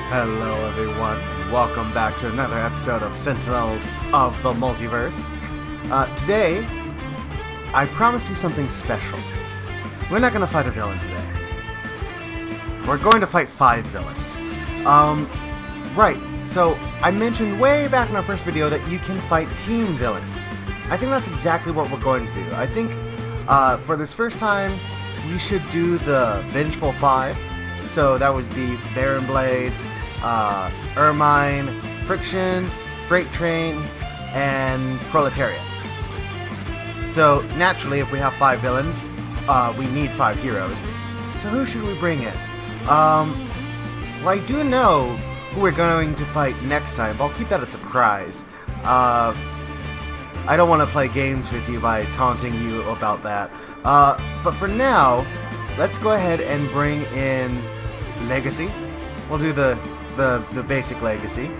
Hello everyone, and welcome back to another episode of Sentinels of the Multiverse. Today, I promised you something special. We're not going to fight a villain today. We're going to fight 5 villains. Right, so I mentioned way back in our first video that you can fight team villains. I think that's exactly what we're going to do. I think, for this first time, we should do the Vengful Five. So that would be Baron Blade, Ermine, Friction, Freight Train, and Proletariat. So naturally, if we have 5 villains, we need 5 heroes. So who should we bring in? Well, I do know who we're going to fight next time, but I'll keep that a surprise. I don't want to play games with you by taunting you about that. But for now, let's go ahead and bring in Legacy. We'll do the basic Legacy.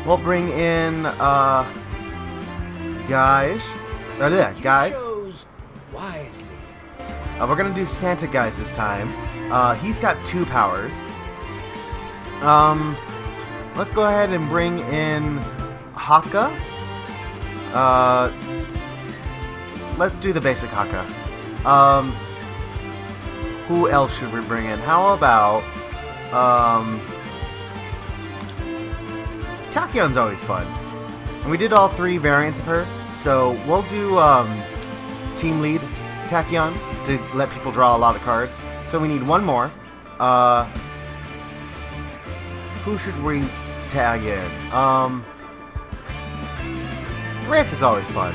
We'll bring in Guise. Guise. Chose wisely. We're gonna do Santa Guise this time. He's got 2 powers. Let's go ahead and bring in Haka. Let's do the basic Haka. Who else should we bring in? How about Tachyon's always fun. And we did all 3 variants of her, so we'll do Team Lead Tachyon to let people draw a lot of cards. So we need 1 more. Who should we tag in? Wraith is always fun.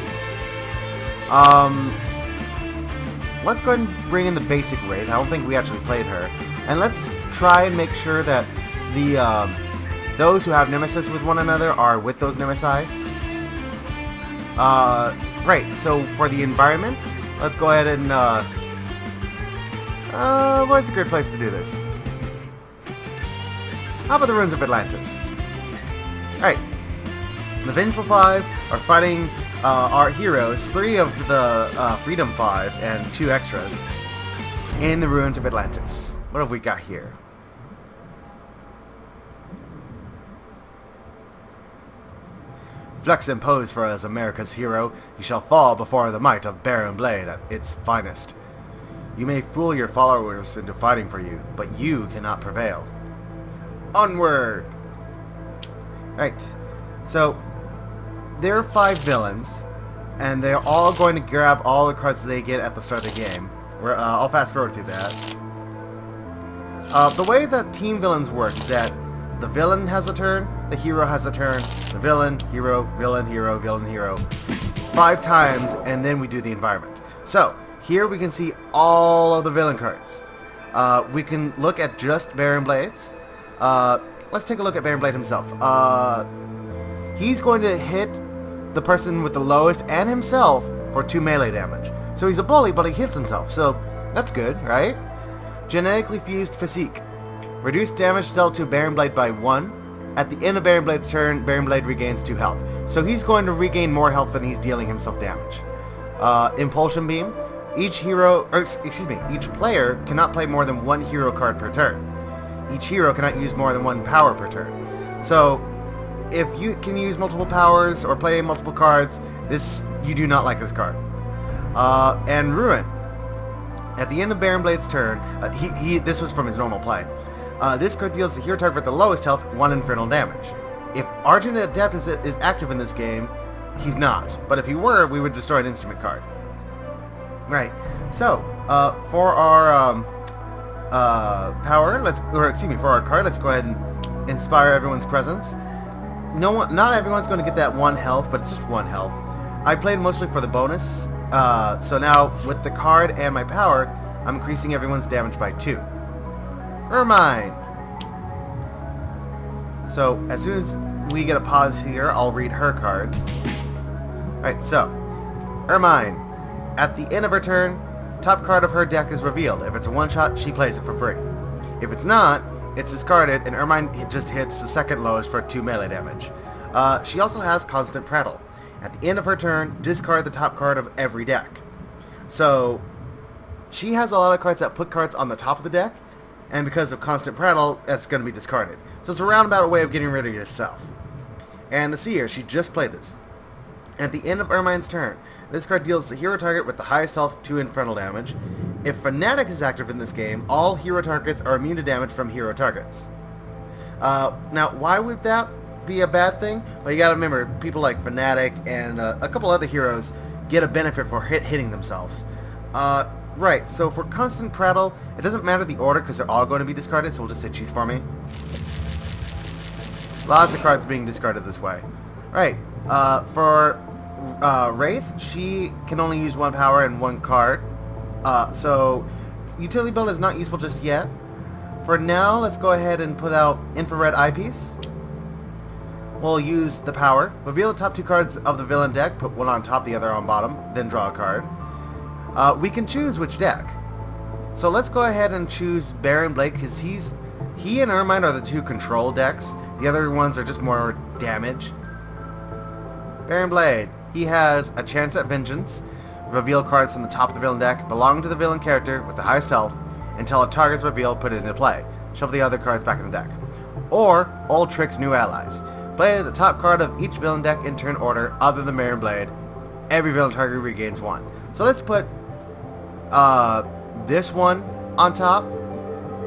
Let's go ahead and bring in the basic Wraith. I don't think we actually played her. And let's try and make sure that the those who have nemesis with one another are with those nemesi. Right, so for the environment, let's go ahead and where's a good place to do this? How about the ruins of Atlantis? Alright. The Vengful Five are fighting our heroes, 3 of the Freedom 5 and 2 extras, in the ruins of Atlantis. What have we got here? Flex and pose for us, America's hero. You shall fall before the might of Baron Blade at its finest. You may fool your followers into fighting for you, but you cannot prevail. Onward! Right. So, there are 5 villains, and they're all going to grab all the cards they get at the start of the game. I'll fast forward through that. The way that team villains work is that the villain has a turn, the hero has a turn, the villain, hero, villain, hero, villain, hero. It's 5 times, and then we do the environment. So, here we can see all of the villain cards. We can look at just Baron Blades. Let's take a look at Baron Blade himself. He's going to hit the person with the lowest and himself for 2 melee damage. So he's a bully, but he hits himself, so that's good, right? Genetically fused physique. Reduced damage dealt to Baron Blade by 1. At the end of Baron Blade's turn, Baron Blade regains 2 health. So he's going to regain more health than he's dealing himself damage. Impulsion beam. Each player cannot play more than 1 hero card per turn. Each hero cannot use more than 1 power per turn. So, if you can use multiple powers or play multiple cards, you do not like this card. And Ruin. At the end of Baron Blade's turn, this was from his normal play. This card deals the hero target with the lowest health 1 infernal damage. If Argent Adept is active in this game, he's not. But if he were, we would destroy an instrument card. Right. So, for our for our card, let's go ahead and inspire everyone's presence. Not everyone's going to get that 1 health, but it's just 1 health. I played mostly for the bonus, so now with the card and my power, I'm increasing everyone's damage by 2. Ermine! So, as soon as we get a pause here, I'll read her cards. Alright, so, Ermine. At the end of her turn, top card of her deck is revealed. If it's a one-shot, she plays it for free. If it's not, it's discarded, and Ermine just hits the 2nd lowest for 2 melee damage. She also has Constant Prattle. At the end of her turn, discard the top card of every deck. So, she has a lot of cards that put cards on the top of the deck, And because of constant prattle, that's going to be discarded. So it's a roundabout way of getting rid of your stuff. And the Seer, she just played this. At the end of Ermine's turn, this card deals the hero target with the highest health 2 infernal damage. If Fanatic is active in this game, all hero targets are immune to damage from hero targets. Now, why would that be a bad thing? Well, you gotta remember, people like Fanatic and a couple other heroes get a benefit for hitting themselves. Right, so for constant prattle, it doesn't matter the order because they're all going to be discarded, so we'll just say choose for me. Lots of cards being discarded this way. Right, for Wraith, she can only use 1 power and 1 card. So utility build is not useful just yet. For now, let's go ahead and put out Infrared Eyepiece. We'll use the power. Reveal the top 2 cards of the villain deck, put one on top, the other on bottom, then draw a card. We can choose which deck. So let's go ahead and choose Baron Blade, because he and Ermine are the 2 control decks. The other ones are just more damage. Baron Blade. He has a chance at vengeance. Reveal cards from the top of the villain deck belonging to the villain character with the highest health. Until a target is revealed, put it into play. Shuffle the other cards back in the deck. Or Old Trick's New Allies. Play the top card of each villain deck in turn order other than Baron Blade. Every villain target regains 1. So let's put this one on top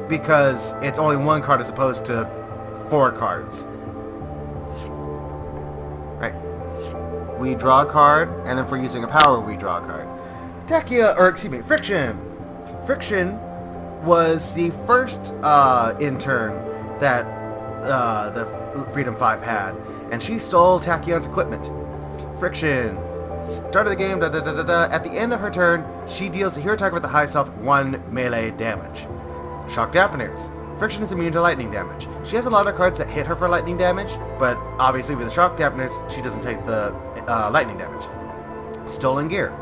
because it's only 1 card as opposed to 4 cards. Right. We draw a card, and then for using a power, we draw a card. Friction. Friction was the first intern that the Freedom 5 had, and she stole Tachyon's equipment. Friction. Start of the game, At the end of her turn, she deals the hero target with the highest health 1 melee damage. Shock Dampeners. Friction is immune to lightning damage. She has a lot of cards that hit her for lightning damage, but obviously with the Shock Dampeners, she doesn't take the lightning damage. Stolen Gear.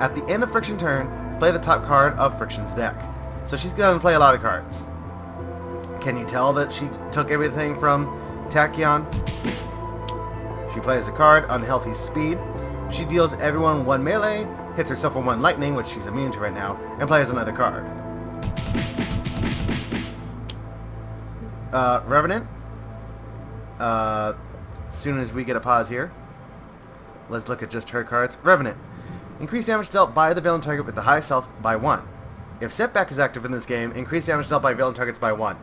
At the end of Friction turn, play the top card of Friction's deck. So she's going to play a lot of cards. Can you tell that she took everything from Tachyon? She plays a card, Unhealthy Speed. She deals everyone 1 melee, hits herself with 1 lightning, which she's immune to right now, and plays another card. Revenant. As soon as we get a pause here, let's look at just her cards. Revenant. Increase damage dealt by the villain target with the highest health by 1. If Setback is active in this game, increase damage dealt by villain targets by 1.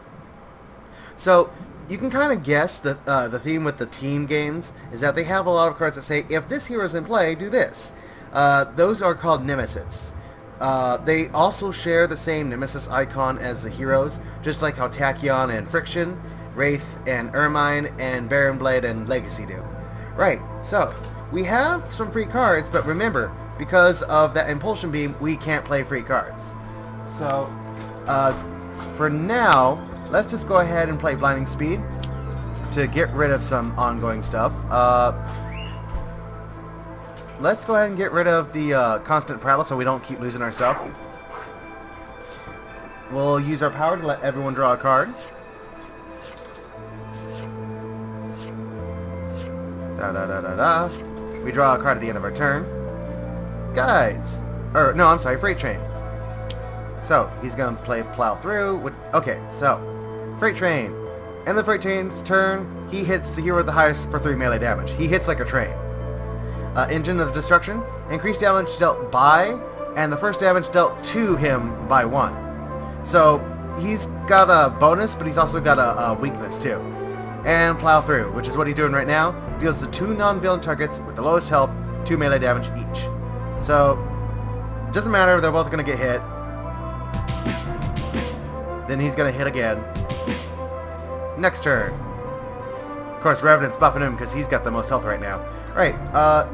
So, you can kind of guess that the theme with the team games is that they have a lot of cards that say, if this hero is in play, do this. Those are called Nemesis. They also share the same Nemesis icon as the heroes, just like how Tachyon and Friction, Wraith and Ermine, and Baron Blade and Legacy do. Right, so, we have some free cards, but remember, because of that Impulsion Beam, we can't play free cards. So, for now, let's just go ahead and play Blinding Speed to get rid of some ongoing stuff. Let's go ahead and get rid of the constant prattle so we don't keep losing our stuff. We'll use our power to let everyone draw a card. We draw a card at the end of our turn. Guys! No, I'm sorry, Freight Train. So, he's going to play Plow Through. Okay, so, Freight Train. End of the Freight Train's turn, he hits the hero with the highest for 3 melee damage. He hits like a train. Engine of Destruction. Increased damage dealt by, and the first damage dealt to him by 1. So, he's got a bonus, but he's also got a weakness too. And Plow Through, which is what he's doing right now, deals the 2 non-villain targets with the lowest health 2 melee damage each. So, doesn't matter, they're both going to get hit. Then he's going to hit again. Next turn. Of course, Revenant's buffing him because he's got the most health right now. Right,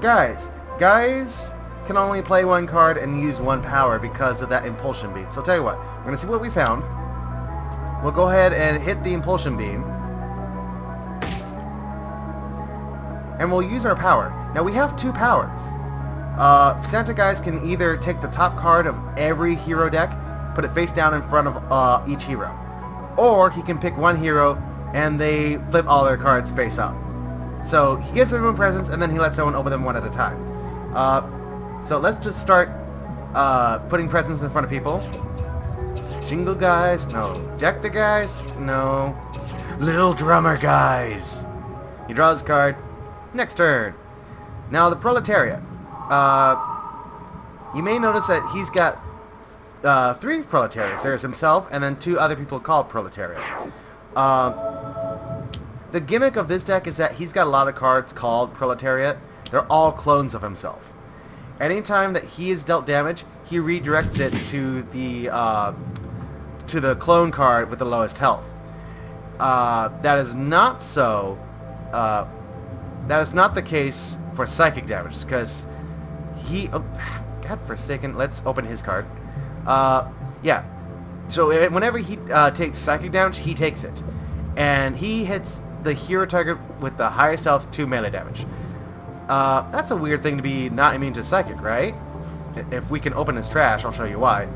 Guise. Guise can only play 1 card and use 1 power because of that Impulsion Beam. So I'll tell you what, we're going to see what we found. We'll go ahead and hit the Impulsion Beam. And we'll use our power. Now we have 2 powers. Santa Guise can either take the top card of every hero deck, put it face down in front of each hero. Or he can pick 1 hero and they flip all their cards face up. So he gives everyone presents and then he lets everyone open them 1 at a time. So let's just start putting presents in front of people. Jingle Guys? No. Deck the Guys? No. Little Drummer Guys. He draws his card. Next turn. Now the Proletariat. You may notice that he's got 3 Proletariats. There's himself and then 2 other people called Proletariat. The gimmick of this deck is that he's got a lot of cards called Proletariat. They're all clones of himself. Anytime that he is dealt damage, he redirects it to the clone card with the lowest health. That is not so. That is not the case for psychic damage, because he... Oh, God forsaken, let's open his card. Yeah. So whenever he takes psychic damage, he takes it. And he hits the hero target with the highest health 2 melee damage. That's a weird thing to be not immune to psychic, right? If we can open his trash, I'll show you why.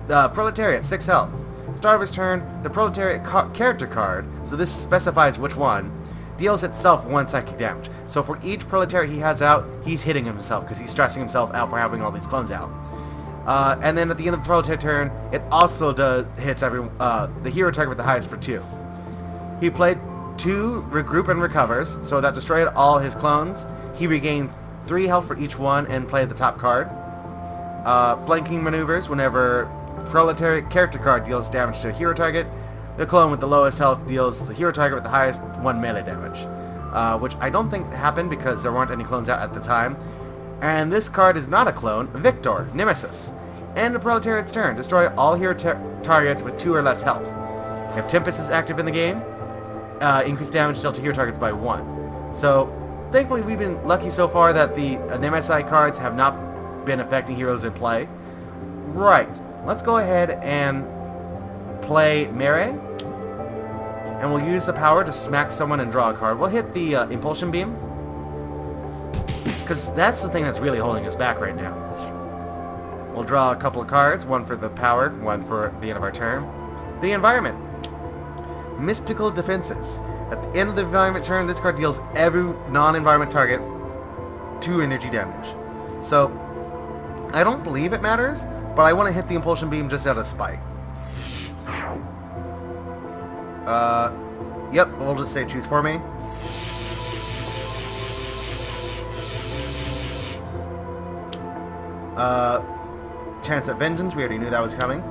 Proletariat, 6 health. Start of his turn, the Proletariat character card, so this specifies which one, deals itself 1 psychic damage. So for each Proletariat he has out, he's hitting himself because he's stressing himself out for having all these clones out. And then at the end of the Proletariat turn, it also hits the hero target with the highest for 2. He played 2 regroup and recovers, so that destroyed all his clones. He regained 3 health for each one and played the top card. Flanking maneuvers, whenever Proletariat character card deals damage to a hero target, the clone with the lowest health deals the hero target with the highest 1 melee damage. Which I don't think happened because there weren't any clones out at the time. And this card is not a clone. Victor, Nemesis. End the Proletariat's turn. Destroy all hero targets with 2 or less health. If Tempest is active in the game, increase damage dealt to hero targets by 1. So, thankfully we've been lucky so far that the Nemesis cards have not been affecting heroes in play. Right. Let's go ahead and play Mere. And we'll use the power to smack someone and draw a card. We'll hit the Impulsion Beam, because that's the thing that's really holding us back right now. We'll draw a couple of cards, one for the power, one for the end of our turn. The Environment. Mystical Defenses. At the end of the Environment turn, this card deals every non-environment target 2 energy damage. So, I don't believe it matters, but I want to hit the Impulsion Beam just out of spite. Yep, we'll just say choose for me. Chance at Vengeance, we already knew that was coming.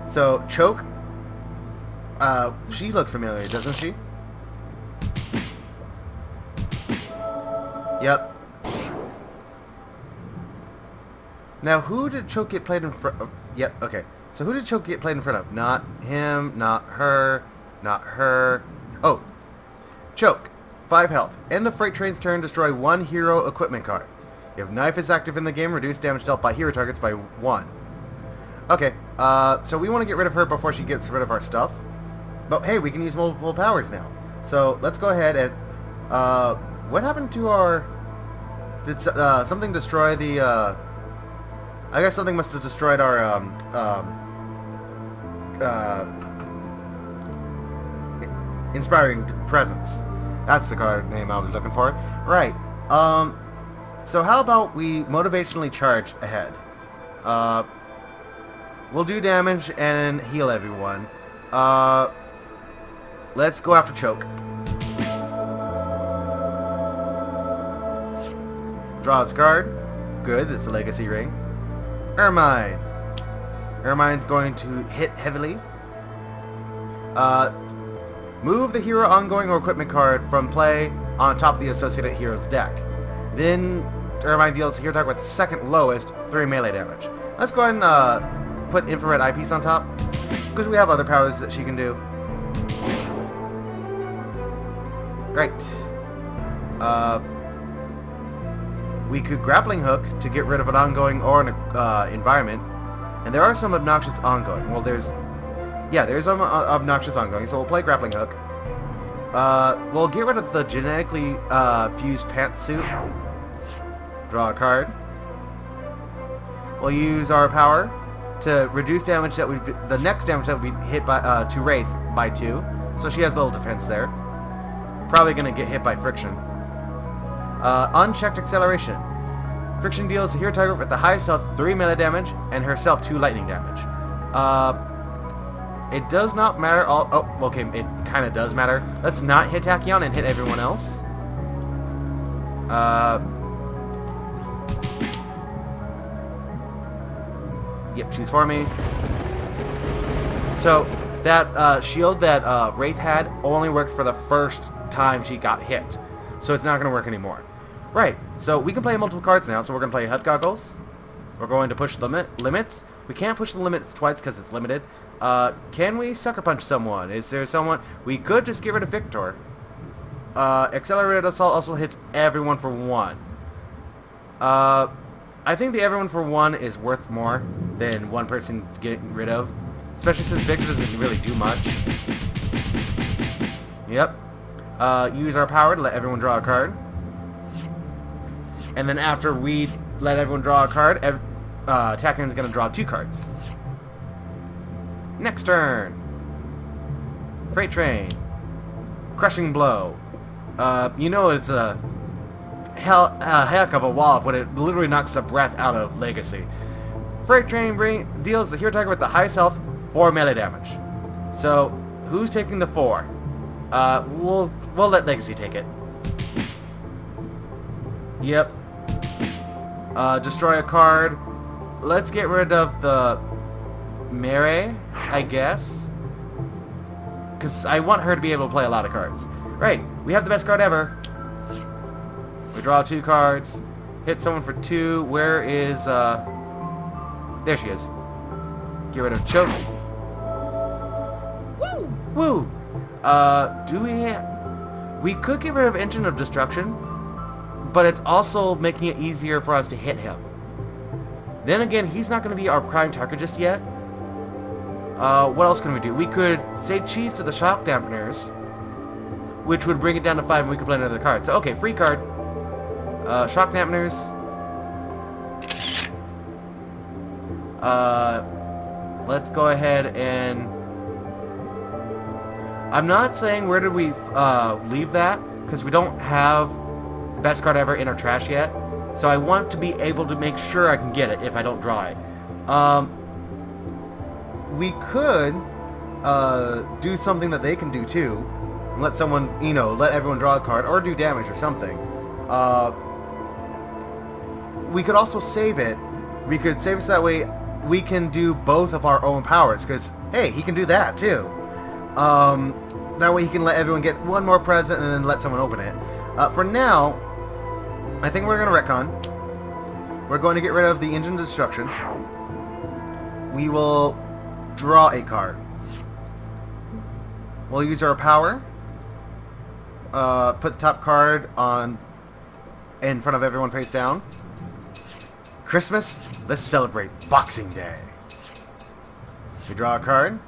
So, Choke. She looks familiar, doesn't she? Yep. Now, who did Choke get played in front of? Yep, okay. So who did Choke get played in front of? Not him, not her, not her. Oh. Choke. 5 health. End of Freight Train's turn, destroy 1 hero equipment card. If Knife is active in the game, reduce damage dealt by hero targets by 1. Okay, so we want to get rid of her before she gets rid of our stuff. But hey, we can use multiple powers now. So let's go ahead and, what happened to our, did something destroy the, I guess something must have destroyed our, Inspiring Presence. That's the card name I was looking for. Right. So how about we motivationally charge ahead? We'll do damage and heal everyone. Let's go after Choke. Draw its card. Good, it's a Legacy Ring. Ermine. Ermine's going to hit heavily. Move the hero ongoing or equipment card from play on top of the associated hero's deck. Then Ermine deals hero target with the second lowest 3 melee damage. Let's go ahead and put infrared eyepiece on top, because we have other powers that she can do. Right. We could grappling hook to get rid of an ongoing or an environment, and there are some obnoxious ongoing. Well, there's some obnoxious ongoing, so we'll play grappling hook. We'll get rid of the genetically fused pantsuit. Draw a card. We'll use our power to reduce damage that would be, the next damage that would be hit by to Wraith by 2. So she has a little defense there. Probably gonna get hit by friction. Unchecked acceleration. Friction deals the hero target with the highest health 3 melee damage and herself 2 lightning damage. It does not matter. Oh, okay, it kind of does matter. Let's not hit Tachyon and hit everyone else. Yep, choose for me. So, that shield that Wraith had only works for the first time she got hit. So it's not going to work anymore. Right, so we can play multiple cards now. So we're going to play HUD Goggles. We're going to push the limits. We can't push the limits twice because it's limited. Can we Sucker Punch someone? Is there someone? We could just get rid of Victor. Accelerated Assault also hits everyone for 1. I think the everyone for 1 is worth more than one person to get rid of. Especially since Victor doesn't really do much. Yep. Use our power to let everyone draw a card. And then after we let everyone draw a card, Takyon's going to draw 2 cards. Next turn. Freight Train. Crushing Blow. You know it's a heck of a wallop when it literally knocks the breath out of Legacy. Freight Train deals the hero target with the highest health 4 melee damage. So, who's taking the 4? We'll let Legacy take it. Yep. Destroy a card. Let's get rid of the Mary, I guess. Because I want her to be able to play a lot of cards. Right, we have the best card ever. We draw 2 cards. Hit someone for 2. Where is, there she is. Get rid of Choke. Woo! Woo! We could get rid of Engine of Destruction, but it's also making it easier for us to hit him. Then again, he's not going to be our prime target just yet. What else can we do? We could say cheese to the shock dampeners, which would bring it down to 5 and we could play another card. So, okay, free card. Shock dampeners. Let's go ahead and... I'm not saying where did we leave that, because we don't have best card ever in our trash yet. So I want to be able to make sure I can get it if I don't draw it. We could do something that they can do too. And let someone, let everyone draw a card or do damage or something. We could also save it. We could save it so that way we can do both of our own powers. Because, hey, he can do that too. That way he can let everyone get one more present and then let someone open it. For now, I think we're going to retcon. We're going to get rid of the Engine Destruction. We will draw a card. We'll use our power. Put the top card in front of everyone face down. Christmas, let's celebrate Boxing Day. We draw a card.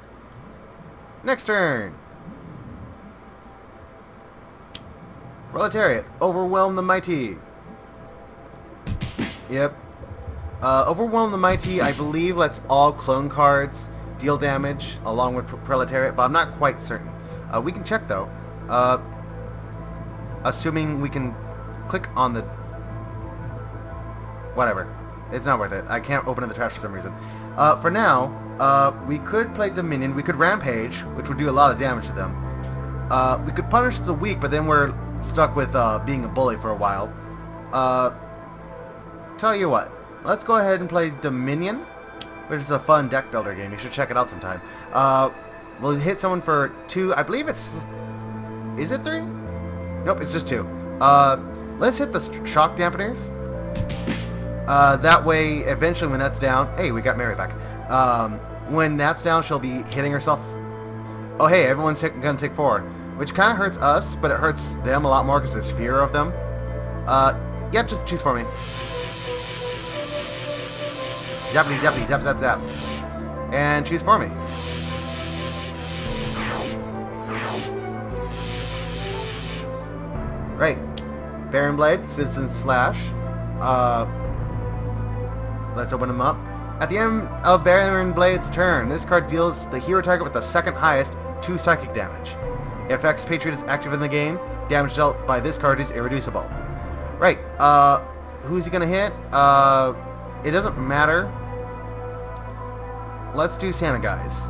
Next turn. Proletariat, Overwhelm the Mighty. Yep. Overwhelm the Mighty, I believe, lets all clone cards deal damage along with Proletariat, but I'm not quite certain. We can check though. Assuming we can click on the... Whatever. It's not worth it. I can't open in the trash for some reason. For now, we could play Dominion. We could Rampage, which would do a lot of damage to them. We could Punish the Weak, but then we're stuck with being a bully for a while. Tell you what. Let's go ahead and play Dominion, which is a fun deck builder game. You should check it out sometime. We'll hit someone for 2. I believe it's... Is it 3? Nope, it's just 2. Let's hit the shock dampeners. That way, eventually when that's down... Hey, we got Mary back. When that's down, she'll be hitting herself. Oh, hey, everyone's gonna take 4. Which kind of hurts us, but it hurts them a lot more because there's fear of them. Yep, just choose for me. Zappity, zappity, zap, zap, zap. And choose for me. Right. Baron Blade, Citizen Slash. Let's open them up. At the end of Baron Blade's turn, this card deals the hero target with the second highest 2 psychic damage. If Expatriate is active in the game, damage dealt by this card is irreducible. Right. Who's he gonna hit? It doesn't matter. Let's do Santa Guise.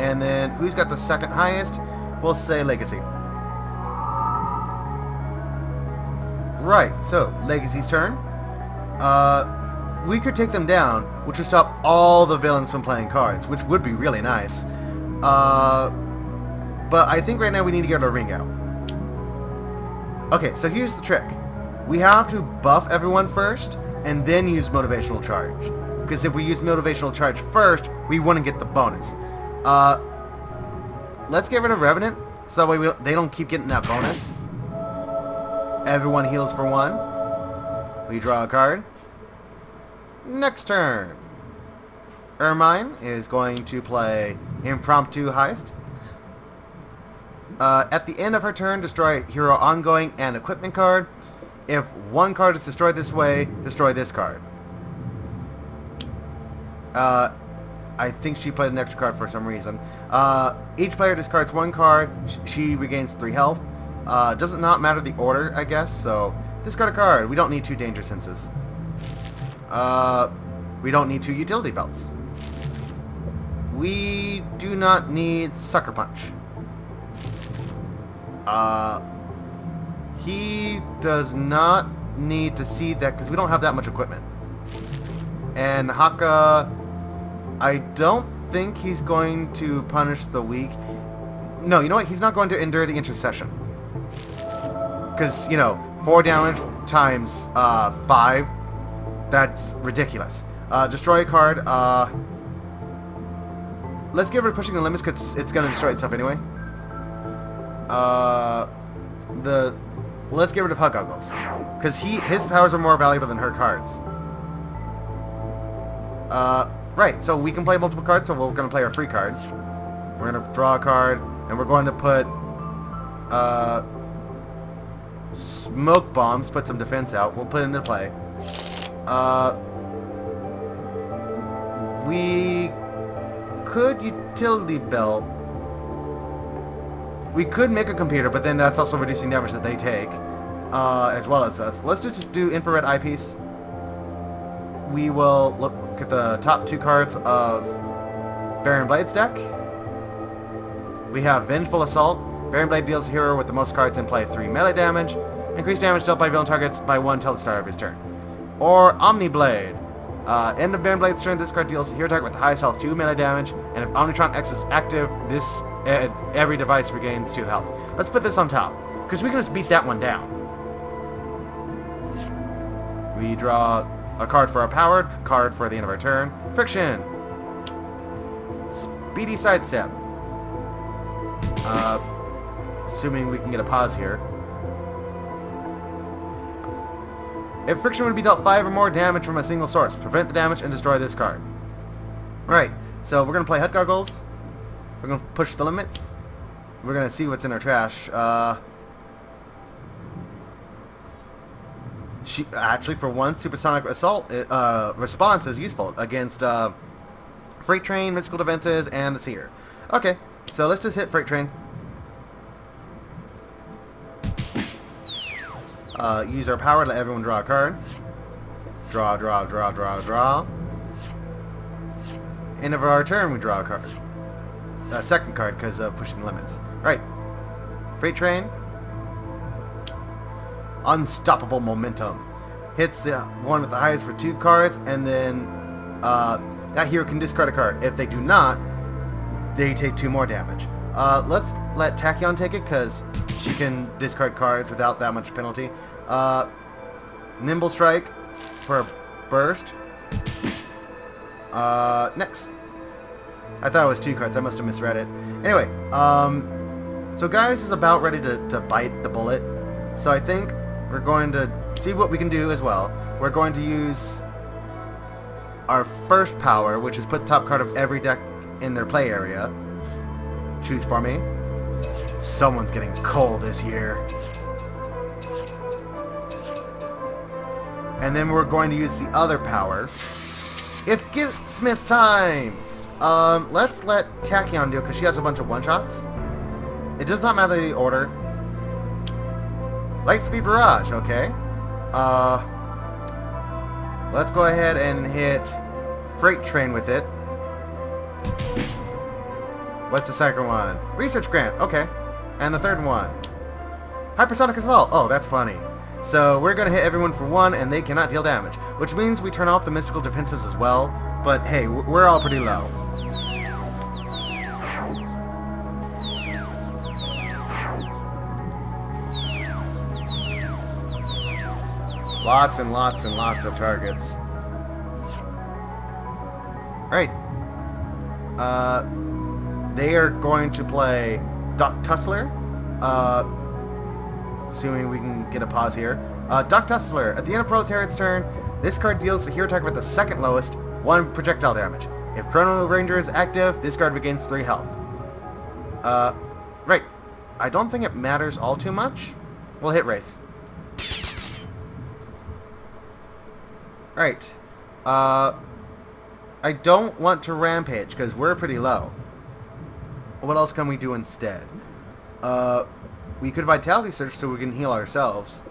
And then who's got the second highest? We'll say Legacy. Right, so Legacy's turn. We could take them down, which would stop all the villains from playing cards, which would be really nice. But I think right now we need to get our ring out. Okay, so here's the trick. We have to buff everyone first, and then use Motivational Charge. Because if we use Motivational Charge first, we wouldn't get the bonus. Let's get rid of Revenant, so that way they don't keep getting that bonus. Everyone heals for 1. We draw a card. Next turn. Ermine is going to play Impromptu Heist. At the end of her turn, destroy Hero Ongoing and Equipment card. If one card is destroyed this way, destroy this card. I think she played an extra card for some reason. Each player discards 1 card. She regains 3 health. Does it not matter the order, I guess? So, discard a card. We don't need 2 Danger Senses. We don't need 2 Utility Belts. We do not need Sucker Punch. He does not need to see that because we don't have that much equipment. And Haka, I don't think he's going to punish the weak. No, you know what? He's not going to endure the intercession. Because, 4 damage times 5, that's ridiculous. Destroy a card. Let's get rid of pushing the limits because it's going to destroy itself anyway. Let's get rid of Hug Goggles. Because his powers are more valuable than her cards. Right, so we can play multiple cards, so we're going to play our free card. We're going to draw a card, and we're going to put Smoke Bombs, put some defense out. We'll put it into play. We could Utility Belt. We could make a computer, but then that's also reducing damage that they take, as well as us. Let's just do Infrared Eyepiece. We will look at the top 2 cards of Baron Blade's deck. We have Vengeful Assault. Baron Blade deals the hero with the most cards in play 3 melee damage. Increase damage dealt by villain targets by 1 till the start of his turn. Or Omni Blade. End of Baron Blade's turn, this card deals the hero target with the highest health 2 melee damage, and if Omnitron X is active, every device regains 2 health. Let's put this on top, because we can just beat that one down. We draw a card for our power, card for the end of our turn. Friction. Speedy Sidestep. Assuming we can get a pause here. If friction would be dealt 5 or more damage from a single source, prevent the damage and destroy this card. Alright, so we're going to play Hut Goggles. We're going to push the limits. We're going to see what's in our trash. Actually, for one, Supersonic Assault response is useful against Freight Train, Mystical Defenses, and the Seer. Okay, so let's just hit Freight Train. Use our power to let everyone draw a card. Draw, draw, draw, draw, draw. End of our turn, we draw a card. A second card because of pushing the limits. Right. Freight Train. Unstoppable Momentum. Hits the one with the highest for 2 cards, and then that hero can discard a card. If they do not, they take 2 more damage. Let's let Tachyon take it because she can discard cards without that much penalty. Nimble Strike for a burst. Next. I thought it was 2 cards. I must have misread it. Anyway, so Guise is about ready to bite the bullet. So I think we're going to see what we can do as well. We're going to use our first power, which is put the top card of every deck in their play area. Choose for me. Someone's getting coal this year. And then we're going to use the other power. If Smith's time! Let's let Tachyon do it because she has a bunch of one-shots. It does not matter the order. Lightspeed Barrage, okay. Let's go ahead and hit Freight Train with it. What's the second one? Research grant. Okay. And the third one? Hypersonic assault. Oh, that's funny. So we're going to hit everyone for 1, and they cannot deal damage, which means we turn off the mystical defenses as well. But hey, we're all pretty low. Lots and lots and lots of targets. Alright. They are going to play Doc Tussler. Assuming we can get a pause here. Doc Tussler. At the end of Proletariat's turn, this card deals the hero target with the second lowest 1 projectile damage. If Chrono Ranger is active, this card regains 3 health. Right. I don't think it matters all too much. We'll hit Wraith. Alright. I don't want to Rampage, because we're pretty low. What else can we do instead? We could Vitality Surge so we can heal ourselves.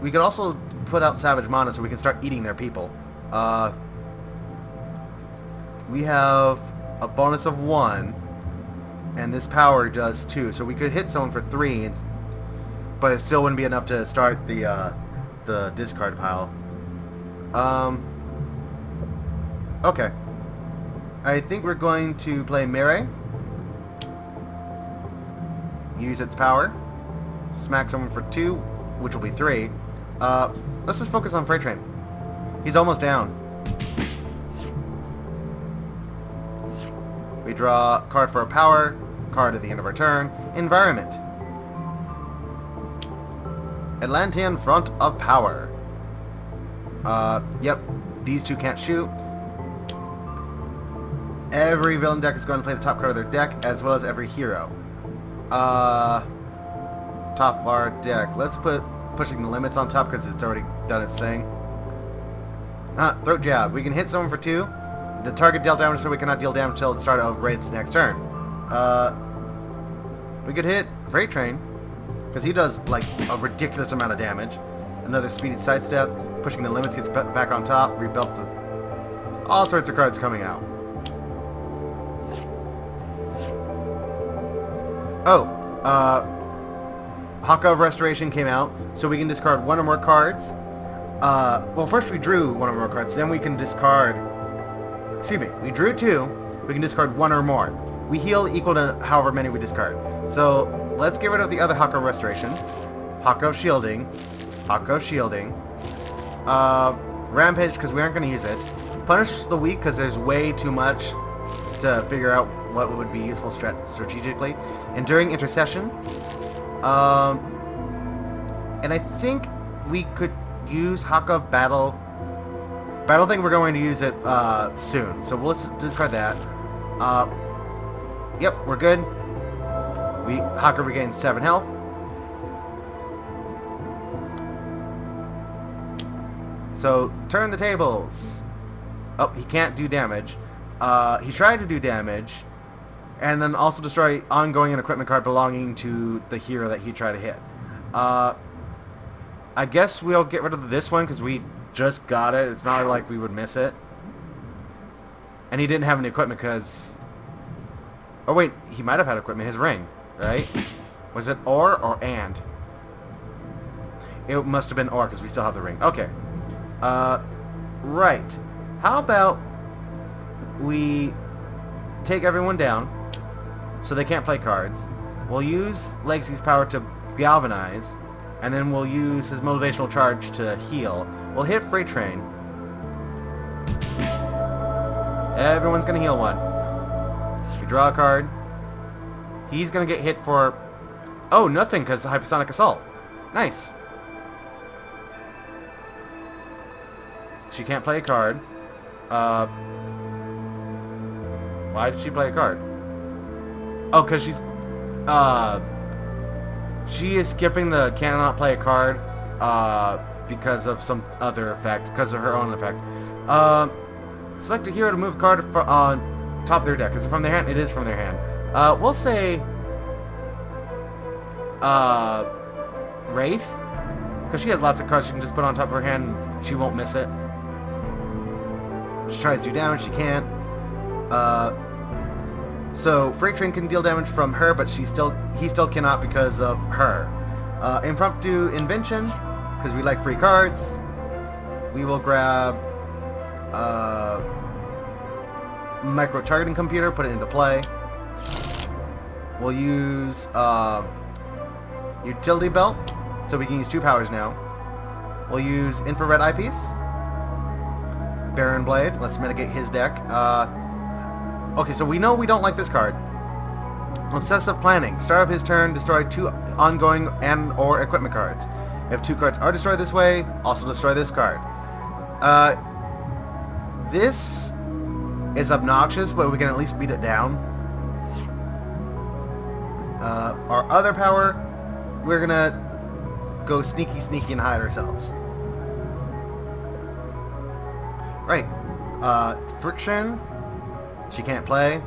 We could also put out Savage Mana so we can start eating their people. We have a bonus of 1, and this power does 2, so we could hit someone for 3, but it still wouldn't be enough to start the discard pile. Okay. I think we're going to play Mere. Use its power. Smack someone for 2, which will be 3. Let's just focus on Freight Train. He's almost down. We draw a card for a power, card at the end of our turn. Environment. Atlantean Front of Power. Yep, these two can't shoot. Every villain deck is going to play the top card of their deck, as well as every hero. Top of our deck. Let's put Pushing the Limits on top, because it's already done its thing. Throat Jab. We can hit someone for 2. The target dealt damage, so we cannot deal damage until the start of Wraith's next turn. We could hit Freight Train, because he does, like, a ridiculous amount of damage. Another Speedy Sidestep. Pushing the Limits gets back on top. Rebuilt all sorts of cards coming out. Oh, Haka of Restoration came out, so we can discard 1 or more cards. Well, first we drew 1 or more cards, then we can discard... Excuse me, we drew 2, we can discard 1 or more. We heal equal to however many we discard. So, let's get rid of the other Haka of Restoration. Haka of Shielding. Haka of Shielding. Rampage, because we aren't going to use it. Punish the Weak, because there's way too much to figure out what would be useful strategically. Enduring Intercession. And I think we could use Haka Battle. But I don't think we're going to use it soon. So let's discard that. Yep, we're good. Haka regains 7 health. So turn the tables. Oh, he can't do damage. He tried to do damage, and then also destroy ongoing and equipment card belonging to the hero that he tried to hit. I guess we'll get rid of this one because we just got it. It's not like we would miss it. And he didn't have any equipment because... Oh wait, he might have had equipment. His ring, right? Was it or and? It must have been or because we still have the ring. Okay. Right. How about we take everyone down so they can't play cards. We'll use Legacy's power to galvanize, and then we'll use his motivational charge to heal. We'll hit Freight Train. Everyone's gonna heal 1. We draw a card. He's gonna get hit for... Oh, nothing, because of Hypersonic Assault. Nice. She can't play a card. Why did she play a card? Oh, because she is skipping the cannot play a card because of some other effect, because of her own effect. Select a hero to move a card on top of their deck. Is it from their hand? It is from their hand. We'll say Wraith, because she has lots of cards she can just put on top of her hand. She won't miss it. She tries to do damage, she can't. So Freight Train can deal damage from her, but he still cannot because of her. Impromptu Invention, because we like free cards. We will grab Micro Targeting Computer, put it into play. We'll use Utility Belt, so we can use 2 powers now. We'll use Infrared Eyepiece. Baron Blade, let's mitigate his deck. Okay, so we know we don't like this card. Obsessive Planning. Start of his turn, destroy 2 ongoing and or equipment cards. If 2 cards are destroyed this way, also destroy this card. This is obnoxious, but we can at least beat it down. Our other power, we're gonna go sneaky and hide ourselves. Right. Friction. She can't play.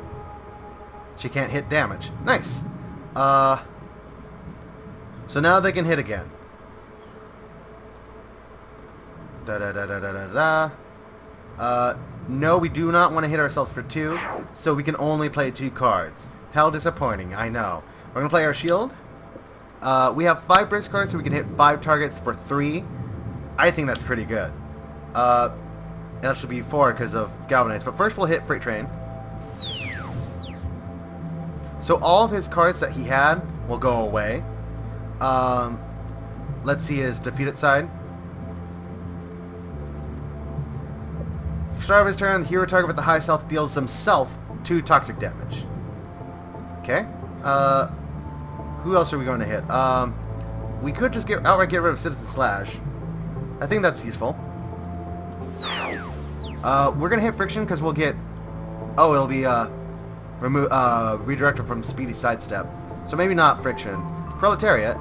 She can't hit damage. Nice. So now they can hit again. No, we do not want to hit ourselves for 2, so we can only play 2 cards. How disappointing, I know. We're going to play our shield. We have 5 brace cards, so we can hit 5 targets for 3. I think that's pretty good. That should be 4 because of Galvanize. But first we'll hit Freight Train. So all of his cards that he had will go away. Let's see his defeated side. Start of his turn, the hero target with the highest health deals himself 2 toxic damage. Okay. Who else are we going to hit? We could just outright get rid of Citizen Slash. I think that's useful. We're going to hit Friction because we'll get... Oh, it'll be redirected from Speedy Sidestep. So maybe not Friction. Proletariat.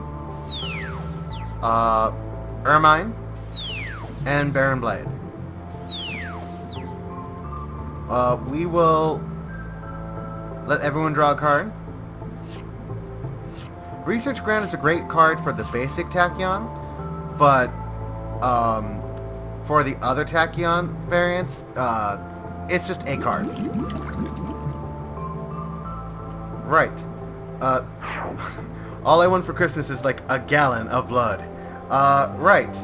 Ermine. And Baron Blade. We will let everyone draw a card. Research Grant is a great card for the basic Tachyon, but for the other Tachyon variants, it's just a card. Right. All I want for Christmas is like a gallon of blood. Right.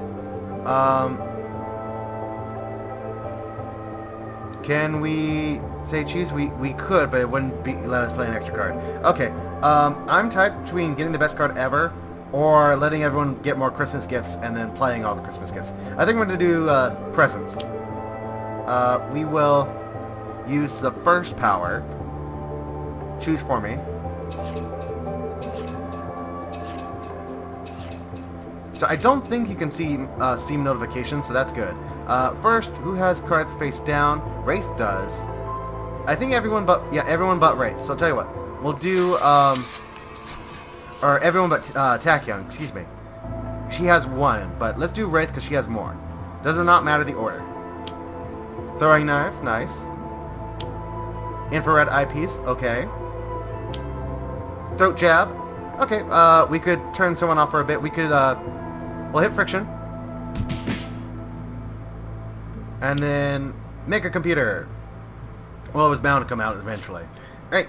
Can we say choose? We could, but it wouldn't let us play an extra card. Okay. I'm tied between getting the best card ever or letting everyone get more Christmas gifts and then playing all the Christmas gifts. I think we're going to do presents. We will use the first power. Choose for me. So I don't think you can see Steam notifications, so that's good. First, who has cards face down? Wraith does. I think everyone but Wraith. So I'll tell you what. We'll do, or everyone but Tachyon, excuse me. She has 1, but let's do Wraith because she has more. Does not matter the order. Throwing knives, nice. Infrared eyepiece, okay. Throat jab, okay. We could turn someone off for a bit. We could, we'll hit Friction. And then make a computer. Well, it was bound to come out eventually. Right.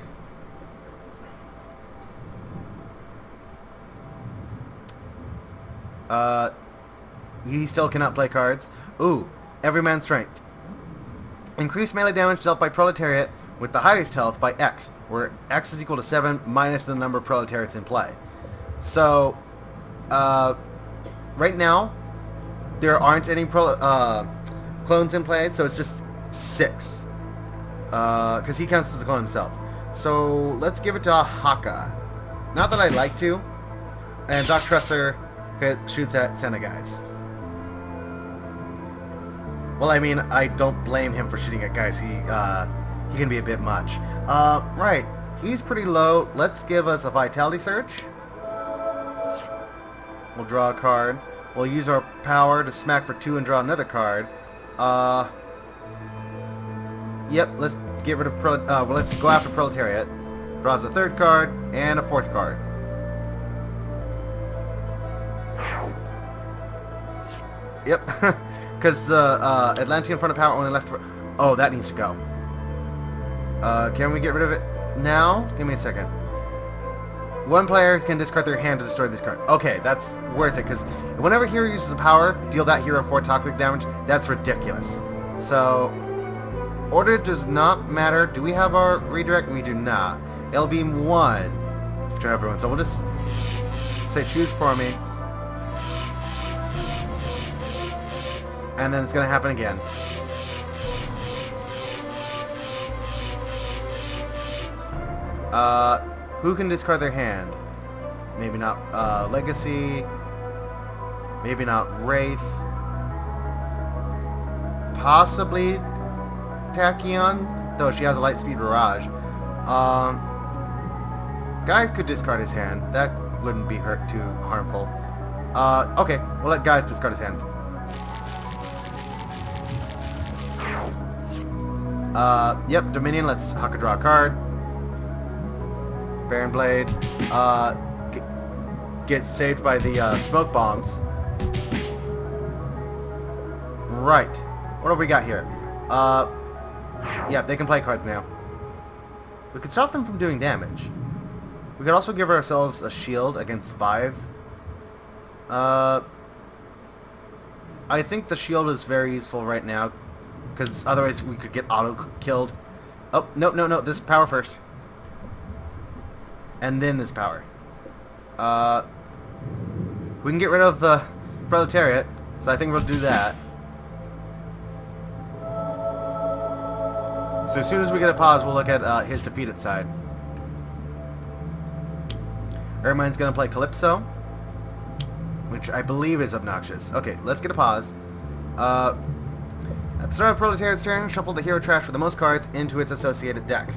He still cannot play cards. Ooh, Everyman Strength. Increase melee damage dealt by Proletariat with the highest health by X, where X is equal to 7 minus the number of Proletariats in play. So, right now, there aren't any clones in play, so it's just 6. Because he counts as a clone himself. So, let's give it to Haka. Not that I'd like to. And Doc Tresser shoots at Senna guys. Well, I mean, I don't blame him for shooting at guys. He can be a bit much. Right. He's pretty low. Let's give us a Vitality Surge. We'll draw a card. We'll use our power to smack for 2 and draw another card. Yep, let's get rid of let's go after Proletariat. Draws a 3rd card and a 4th card. Yep, because Atlantis in front of power only lasts for... Oh, that needs to go. Can we get rid of it now? Give me a second. One player can discard their hand to destroy this card. Okay, that's worth it, because whenever a hero uses a power, deal that hero 4 toxic damage. That's ridiculous. So, order does not matter. Do we have our redirect? We do not. It'll be 1 to everyone. So we'll just say choose for me. And then it's going to happen again. Who can discard their hand? Maybe not Legacy. Maybe not Wraith. Possibly Tachyon, though she has a light speed barrage. Guise could discard his hand. That wouldn't be too harmful. Okay, we'll let Guise discard his hand. Yep, Dominion. Let's Haka draw a card. Baron Blade gets saved by the smoke bombs. Right. What have we got here? Yeah, they can play cards now. We could stop them from doing damage. We could also give ourselves a shield against 5. I think the shield is very useful right now, because otherwise we could get auto-killed. Oh, no, this power first. And then this power. We can get rid of the proletariat, so I think we'll do that. So as soon as we get a pause, we'll look at his defeated side. Ermine's going to play Calypso, which I believe is obnoxious. Okay, let's get a pause. At the start of Proletariat's turn, shuffle the hero trash for the most cards into its associated deck.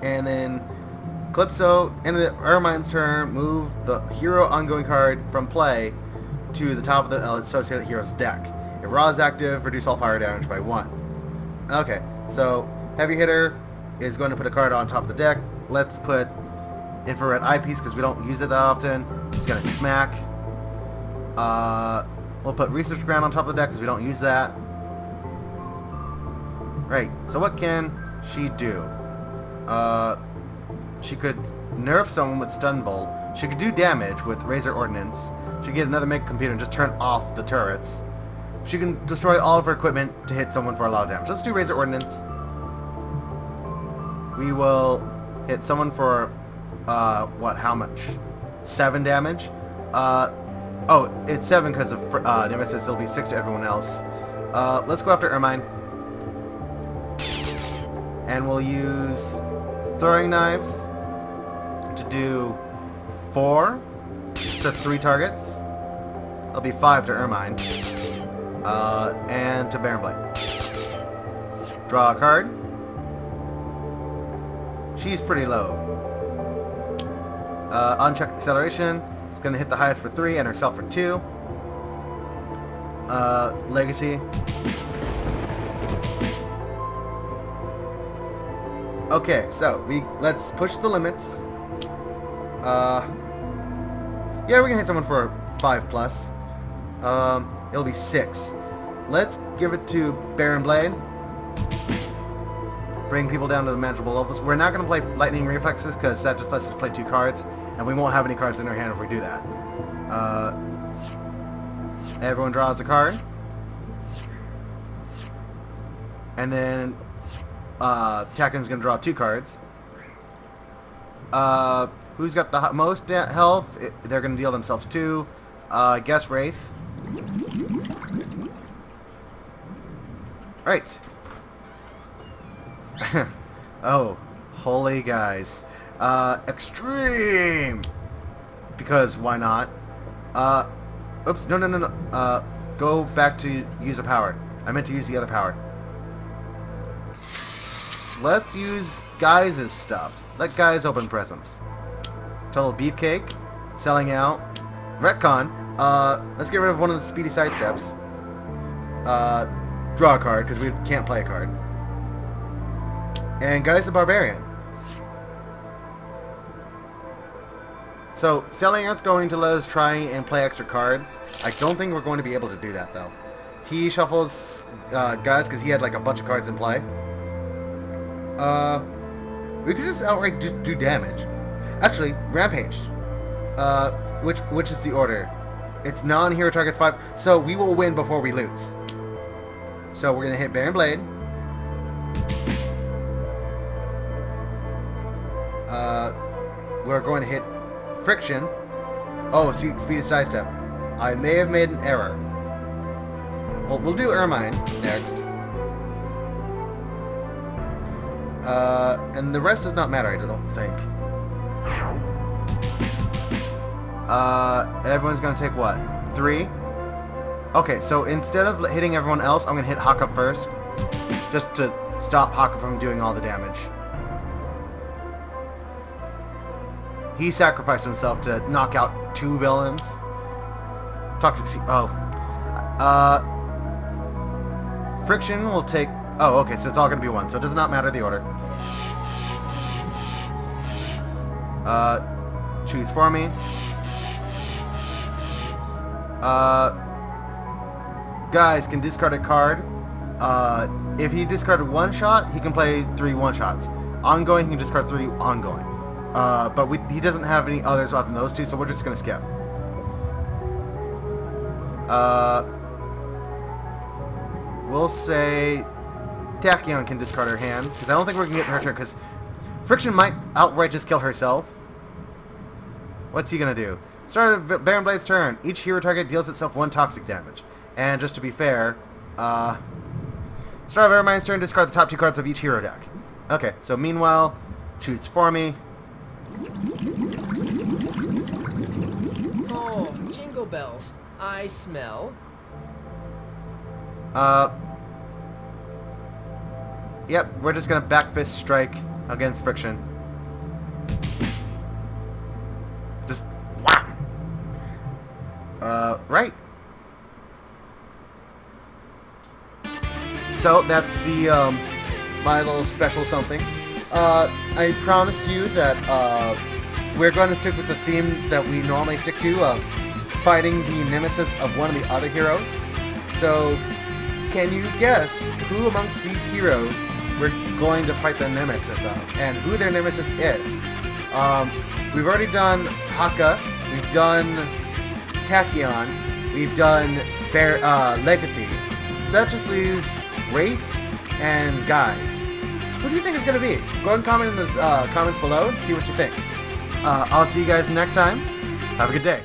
And then Calypso, end of the Ermine's turn, move the hero ongoing card from play to the top of the associated hero's deck. If Ra is active, reduce all fire damage by 1. Okay, so Heavy Hitter is going to put a card on top of the deck. Let's put Infrared Eyepiece because we don't use it that often. He's going to smack. We'll put Research Ground on top of the deck because we don't use that. Right, so what can she do? She could nerf someone with Stun Bolt. She could do damage with Razor Ordnance. She could get another Mega Computer and just turn off the turrets. She can destroy all of her equipment to hit someone for a lot of damage. Let's do Razor Ordnance. We will hit someone for, how much? 7 damage? Oh, it's 7 because of Nemesis. It'll be 6 to everyone else. Let's go after Ermine. And we'll use Throwing Knives to do 4 to 3 targets. It'll be 5 to Ermine. And to Baron Blade. Draw a card. She's pretty low. Uncheck Acceleration. It's going to hit the highest for 3 and herself for 2. Legacy. Okay, so let's push the limits. Yeah, we're gonna hit someone for 5+. It'll be 6. Let's give it to Baron Blade. Bring people down to the manageable levels. We're not gonna play Lightning Reflexes because that just lets us play 2 cards, and we won't have any cards in our hand if we do that. Everyone draws a card, and then Takyon's gonna draw 2 cards. Who's got the most health? They're gonna deal themselves 2. I guess Wraith. Right. Oh, holy guys. Extreme! Because why not? Oops, no. Go back to use a power. I meant to use the other power. Let's use Guise's stuff. Let Guise open presents. Total Beefcake. Selling out. Retcon. Let's get rid of one of the speedy sidesteps. Draw a card, because we can't play a card. And Guise the Barbarian. So, selling out's going to let us try and play extra cards. I don't think we're going to be able to do that, though. He shuffles Guise because he had like a bunch of cards in play. We could just outright do damage. Actually, Rampage. Which is the order? It's non-hero targets 5, so we will win before we lose. So we're gonna hit Baron Blade. We're going to hit Friction. Oh, see, speed is sidestep. I may have made an error. Well, we'll do Ermine next. And the rest does not matter, I don't think. Everyone's gonna take what? 3? Okay, so instead of hitting everyone else, I'm gonna hit Haka first. Just to stop Haka from doing all the damage. He sacrificed himself to knock out 2 villains. Toxic Friction will take... Oh, okay, so it's all gonna be 1, so it does not matter the order. Choose for me. Guys can discard a card. If he discarded 1 shot, he can play 3 1-shots. Ongoing, he can discard 3 ongoing. But he doesn't have any others other than those 2, so we're just gonna skip. We'll say Tachyon can discard her hand, because I don't think we're gonna get her turn, because Friction might outright just kill herself. What's he gonna do? Start of Baron Blade's turn. Each hero target deals itself 1 toxic damage. And just to be fair, start of Ermine's turn, discard the top 2 cards of each hero deck. Okay, so meanwhile, choose for me. Oh, jingle bells. I smell. Yep, we're just gonna back fist strike against Friction. Just wham! Right. So that's the my little special something. I promised you that we're going to stick with the theme that we normally stick to of fighting the nemesis of one of the other heroes. So, can you guess who amongst these heroes we're going to fight the nemesis of, and who their nemesis is? We've already done Haka, we've done Tachyon, we've done Legacy. So that just leaves Wraith and Guise. Who do you think is going to be? Go ahead and comment in the comments below and see what you think. I'll see you guys next time. Have a good day.